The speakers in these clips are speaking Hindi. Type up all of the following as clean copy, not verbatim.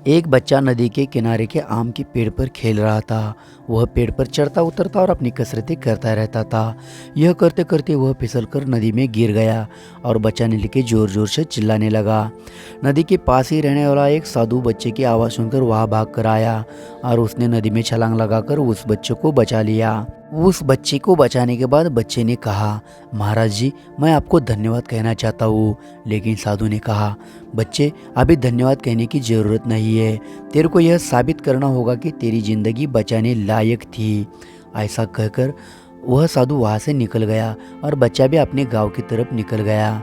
एक बच्चा नदी के किनारे के आम के पेड़ पर खेल रहा था। वह पेड़ पर चढ़ता उतरता और अपनी कसरतें करता रहता था। यह करते करते वह फिसलकर नदी में गिर गया और बचाने के लिए जोर जोर से चिल्लाने लगा। नदी के पास ही रहने वाला एक साधु बच्चे की आवाज़ सुनकर वहाँ भाग कर आया और उसने नदी में छलांग लगाकर उस बच्चे को बचा लिया। उस बच्चे को बचाने के बाद बच्चे ने कहा, महाराज जी, मैं आपको धन्यवाद कहना चाहता हूँ। लेकिन साधु ने कहा, बच्चे, अभी धन्यवाद कहने की ज़रूरत नहीं है। तेरे को यह साबित करना होगा कि तेरी ज़िंदगी बचाने लायक थी। ऐसा कहकर वह साधु वहाँ से निकल गया और बच्चा भी अपने गांव की तरफ निकल गया।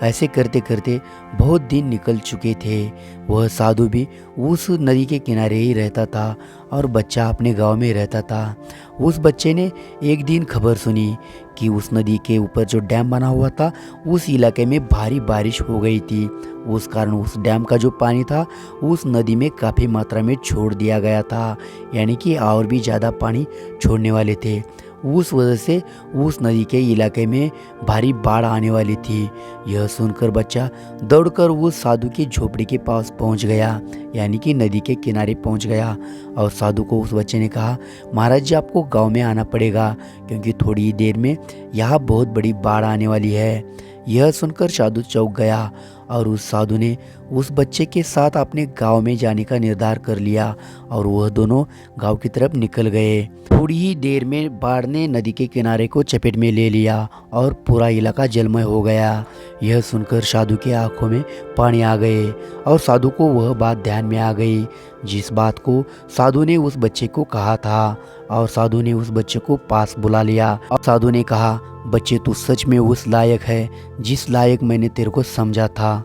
ऐसे करते करते बहुत दिन निकल चुके थे। वह साधु भी उस नदी के किनारे ही रहता था और बच्चा अपने गांव में रहता था। उस बच्चे ने एक दिन खबर सुनी कि उस नदी के ऊपर जो डैम बना हुआ था उस इलाके में भारी बारिश हो गई थी। उस कारण उस डैम का जो पानी था उस नदी में काफ़ी मात्रा में छोड़ दिया गया था, यानी कि और भी ज़्यादा पानी छोड़ने वाले थे। उस वजह से उस नदी के इलाके में भारी बाढ़ आने वाली थी। यह सुनकर बच्चा दौड़कर उस साधु की झोपड़ी के पास पहुंच गया, यानी कि नदी के किनारे पहुंच गया। और साधु को उस बच्चे ने कहा, महाराज जी, आपको गांव में आना पड़ेगा क्योंकि थोड़ी ही देर में यहाँ बहुत बड़ी बाढ़ आने वाली है। यह सुनकर साधु चौंक गया और उस साधु ने उस बच्चे के साथ अपने गांव में जाने का निर्धार कर लिया और वह दोनों गांव की तरफ निकल गए। थोड़ी ही देर में बाढ़ ने नदी के किनारे को चपेट में ले लिया और पूरा इलाका जलमय हो गया। यह सुनकर साधु की आंखों में पानी आ गए और साधु को वह बात ध्यान में आ गई जिस बात को साधु ने उस बच्चे को कहा था। और साधु ने उस बच्चे को पास बुला लिया और साधु ने कहा, बच्चे, तू सच में उस लायक है जिस लायक मैंने तेरे को समझा था।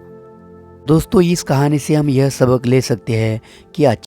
दोस्तों, इस कहानी से हम यह सबक ले सकते हैं कि